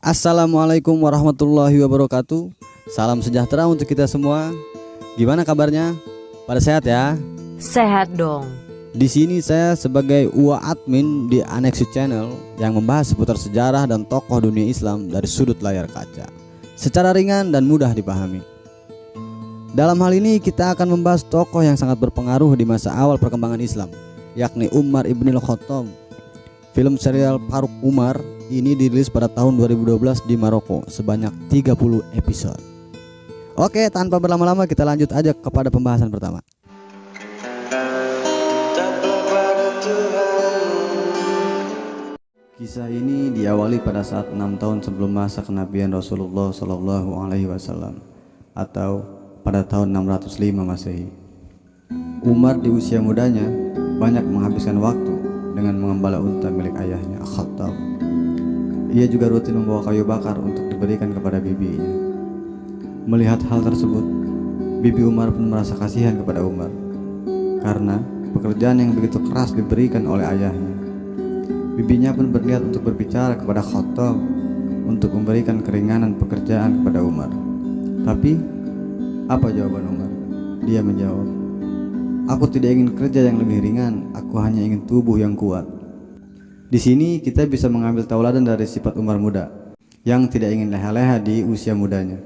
Assalamualaikum warahmatullahi wabarakatuh. Salam sejahtera untuk kita semua. Gimana kabarnya? Pada sehat ya? Sehat dong. Di sini saya sebagai admin di Anexu Channel yang membahas seputar sejarah dan tokoh dunia Islam dari sudut layar kaca, secara ringan dan mudah dipahami. Dalam hal ini kita akan membahas tokoh yang sangat berpengaruh di masa awal perkembangan Islam, yakni Umar ibn al-Khattab. Film serial Faruk Umar ini dirilis pada tahun 2012 di Maroko sebanyak 30 episode. Oke, tanpa berlama-lama kita lanjut aja kepada pembahasan pertama. Kisah ini diawali pada saat 6 tahun sebelum masa kenabian Rasulullah Shallallahu Alaihi Wasallam atau pada tahun 605 Masehi. Umar di usia mudanya banyak menghabiskan waktu dengan mengembala unta milik ayahnya Khattab. Ia juga rutin membawa kayu bakar untuk diberikan kepada bibinya. Melihat hal tersebut, bibi Umar pun merasa kasihan kepada Umar karena pekerjaan yang begitu keras diberikan oleh ayahnya. Bibinya pun berniat untuk berbicara kepada Khattab untuk memberikan keringanan pekerjaan kepada Umar. Tapi apa jawaban Umar? Dia menjawab, "Aku tidak ingin kerja yang lebih ringan, aku hanya ingin tubuh yang kuat." Di sini kita bisa mengambil tauladan dari sifat Umar muda yang tidak ingin leha-leha di usia mudanya.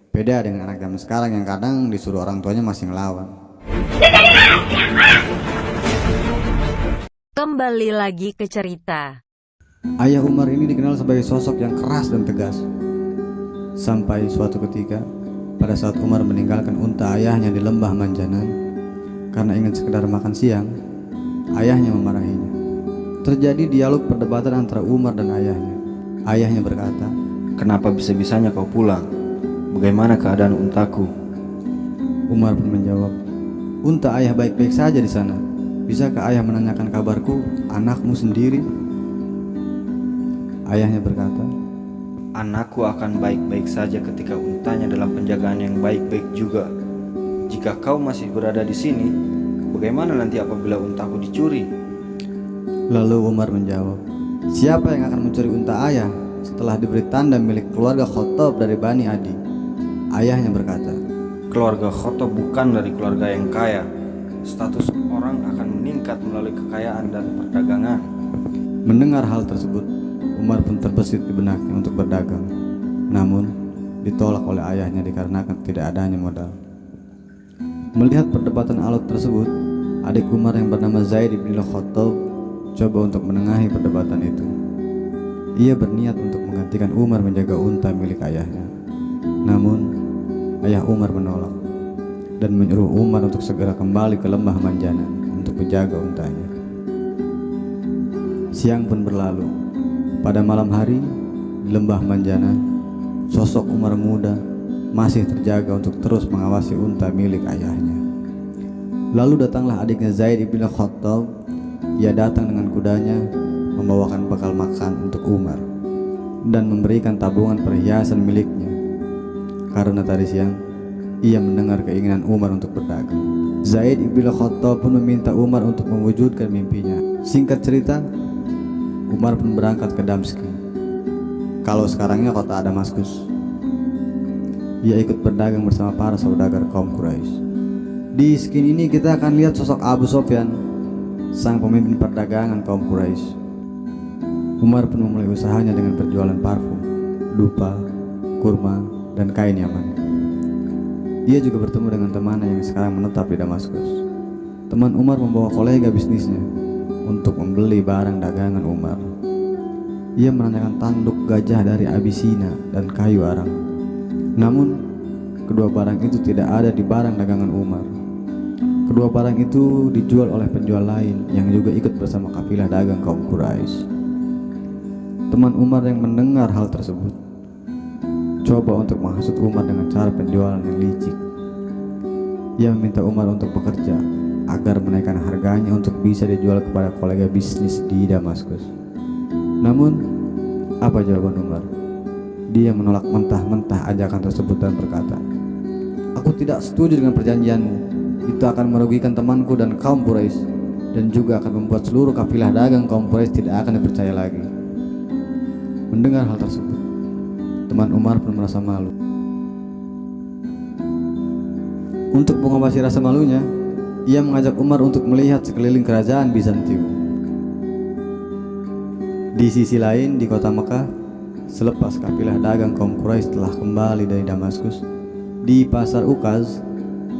Beda dengan anak zaman sekarang yang kadang disuruh orang tuanya masih ngelawan. Kembali lagi ke cerita. Ayah Umar ini dikenal sebagai sosok yang keras dan tegas. Sampai suatu ketika, pada saat Umar meninggalkan unta ayahnya di lembah Manjanan karena ingin sekedar makan siang, ayahnya memarahinya. Terjadi dialog perdebatan antara Umar dan ayahnya. Ayahnya berkata, "Kenapa bisa-bisanya kau pulang? Bagaimana keadaan untaku?" Umar pun menjawab, "Unta ayah baik-baik saja di sana. Bisakah ayah menanyakan kabarku, anakmu sendiri?" Ayahnya berkata, "Anakku akan baik-baik saja ketika untanya dalam penjagaan yang baik-baik juga. Jika kau masih berada di sini, bagaimana nanti apabila untaku dicuri?" Lalu Umar menjawab, "Siapa yang akan mencuri unta ayah setelah diberi tanda milik keluarga Khattab dari Bani Adi?" Ayahnya berkata, "Keluarga Khattab bukan dari keluarga yang kaya. Status orang akan meningkat melalui kekayaan dan perdagangan." Mendengar hal tersebut, Umar pun terbesit di benaknya untuk berdagang. Namun ditolak oleh ayahnya dikarenakan tidak adanya modal. Melihat perdebatan alot tersebut, adik Umar yang bernama Zaid bin al-Khattab coba untuk menengahi perdebatan itu. Ia berniat untuk menggantikan Umar menjaga unta milik ayahnya. Namun ayah Umar menolak dan menyuruh Umar untuk segera kembali ke lembah Manjana untuk menjaga untanya. Siang pun berlalu. Pada malam hari di lembah Manjana, sosok Umar muda masih terjaga untuk terus mengawasi unta milik ayahnya. Lalu datanglah adiknya Zaid bin Khattab. Ia datang dengan kudanya, membawakan bekal makan untuk Umar dan memberikan tabungan perhiasan miliknya. Karena tadi siang ia mendengar keinginan Umar untuk berdagang. Zaid bin Khattab pun meminta Umar untuk mewujudkan mimpinya. Singkat cerita, Umar pun berangkat ke Damski, kalau sekarangnya kota Damaskus. Ia ikut berdagang bersama para saudagar kaum Quraisy. Di skin ini kita akan lihat sosok Abu Sofyan, sang pemimpin perdagangan kaum Quraisy. Umar pun memulai usahanya dengan berjualan parfum, dupa, kurma, dan kain Yaman. Ia juga bertemu dengan temannya yang sekarang menetap di Damaskus. Teman Umar membawa kolega bisnisnya untuk membeli barang dagangan Umar. Ia menanyakan tanduk gajah dari Abisina dan kayu arang. Namun, kedua barang itu tidak ada di barang dagangan Umar. Kedua barang itu dijual oleh penjual lain yang juga ikut bersama kafilah dagang kaum Quraisy. Teman Umar yang mendengar hal tersebut coba untuk menghasut Umar dengan cara penjualan yang licik. Ia meminta Umar untuk bekerja agar menaikkan harganya untuk bisa dijual kepada kolega bisnis di Damaskus. Namun, apa jawaban Umar? Dia menolak mentah-mentah ajakan tersebut dan berkata, "Aku tidak setuju dengan perjanjianmu. Itu akan merugikan temanku dan kaum Quraisy dan juga akan membuat seluruh kafilah dagang kaum Quraisy tidak akan dipercaya lagi." Mendengar hal tersebut, Teman Umar pun merasa malu. Untuk mengobati rasa malunya, ia mengajak Umar untuk melihat sekeliling kerajaan Bizantium. Di sisi lain, di kota Mekah, selepas kafilah dagang kaum Quraisy telah kembali dari Damaskus, di pasar Ukaz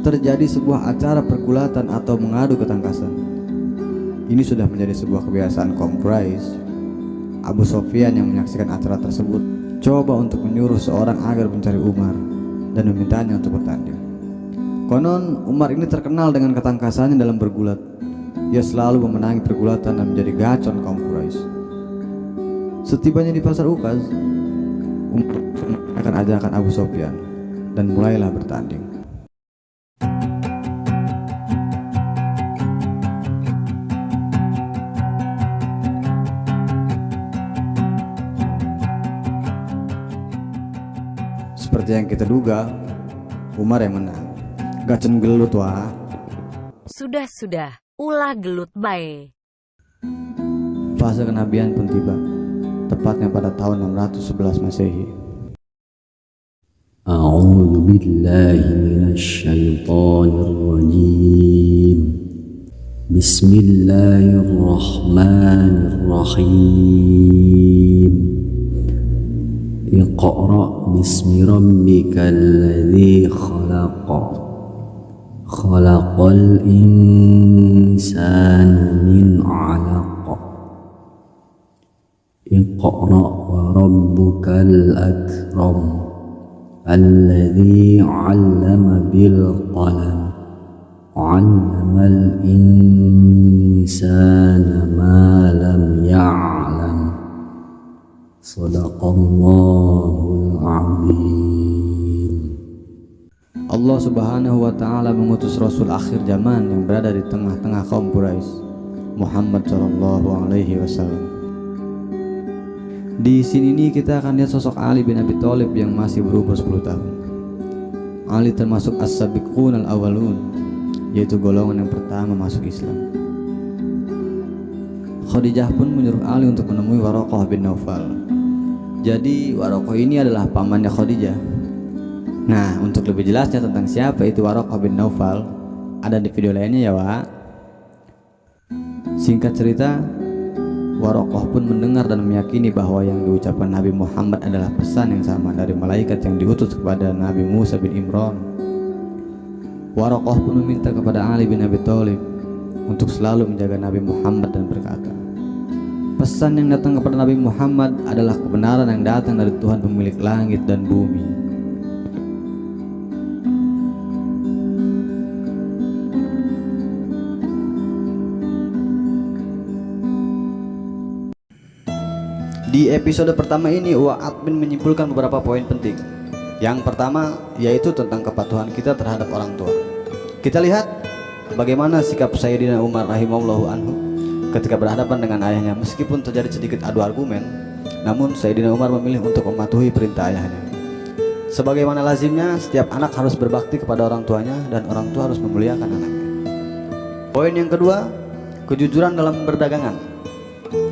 terjadi sebuah acara pergulatan atau mengadu ketangkasan. Ini sudah menjadi sebuah kebiasaan kaum Quraisy. Abu Sufyan yang menyaksikan acara tersebut coba untuk menyuruh seorang agar mencari Umar dan memintanya untuk bertanding. Konon Umar ini terkenal dengan ketangkasannya dalam bergulat. Ia selalu memenangi pergulatan dan menjadi gacon kaum Quraisy. Setibanya di pasar Ukaz, Umar akan ajakan Abu Sufyan dan mulailah bertanding. Seperti yang kita duga, Umar yang menang. Gacen gelut wah. Sudah, ulah gelut bae. Fase kenabian pun tiba, tepatnya pada tahun 611 Masehi. A'udzu billahi minasy syaithanir rajim. Bismillahirrahmanirrahim. Iqra bismi rabbikal ladzi khalaq. Khalaqal insana min 'alaq. Iqra wa rabbukal akram. Alladzi 'allama bil qalam. 'Allamal insana ma lam ya'lam. Shadaqallahul 'azim. Allah Subhanahu wa Ta'ala mengutus Rasul akhir zaman yang berada di tengah-tengah kaum Quraisy, Muhammad Shallallahu Alaihi Wasallam. Di sini nih kita akan lihat sosok Ali bin Abi Thalib yang masih berumur 10 tahun. Ali termasuk as-sabiqun al-awwalun, yaitu golongan yang pertama masuk Islam. Khadijah pun menyuruh Ali untuk menemui Waraqah bin Naufal. Jadi Waraqah ini adalah pamannya Khadijah. Nah, untuk lebih jelasnya tentang siapa itu Waraqah bin Naufal, ada di video lainnya ya Wak. Singkat cerita, Waraqah pun mendengar dan meyakini bahwa yang diucapkan Nabi Muhammad adalah pesan yang sama dari malaikat yang diutus kepada Nabi Musa bin Imran. Waraqah pun meminta kepada Ali bin Abi Thalib untuk selalu menjaga Nabi Muhammad dan berkata, pesan yang datang kepada Nabi Muhammad adalah kebenaran yang datang dari Tuhan pemilik langit dan bumi. Di episode pertama ini, Uwa Admin menyimpulkan beberapa poin penting. Yang pertama yaitu tentang kepatuhan kita terhadap orang tua. Kita lihat bagaimana sikap Sayyidina Umar rahimahullahu anhu ketika berhadapan dengan ayahnya. Meskipun terjadi sedikit adu argumen, namun Sayyidina Umar memilih untuk mematuhi perintah ayahnya. Sebagaimana lazimnya, setiap anak harus berbakti kepada orang tuanya dan orang tua harus memuliakan anaknya. Poin yang kedua, kejujuran dalam berdagangan.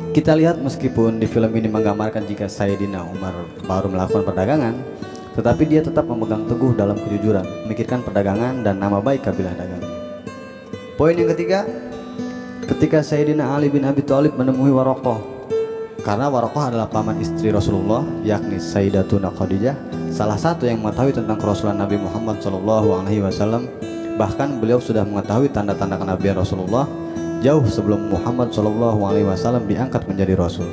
Kita lihat meskipun di film ini menggambarkan jika Sayyidina Umar baru melakukan perdagangan, tetapi dia tetap memegang teguh dalam kejujuran, memikirkan perdagangan dan nama baik kabilah dagang. Poin yang ketiga, ketika Sayyidina Ali bin Abi Thalib menemui Waraqah, karena Waraqah adalah paman istri Rasulullah, yakni Sayyidatuna Khadijah, salah satu yang mengetahui tentang kerasulan Nabi Muhammad SAW. Bahkan beliau sudah mengetahui tanda-tanda kenabian Rasulullah jauh sebelum Muhammad SAW diangkat menjadi Rasul.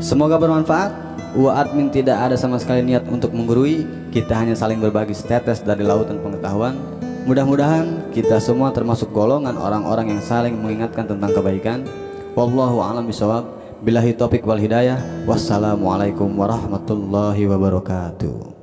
Semoga bermanfaat. Uwa Admin tidak ada sama sekali niat untuk menggurui, kita hanya saling berbagi setetes dari lautan pengetahuan. Mudah-mudahan kita semua termasuk golongan orang-orang yang saling mengingatkan tentang kebaikan. Wallahu a'lam bishawab. Billahi taufiq wal hidayah. Wassalamualaikum warahmatullahi wabarakatuh.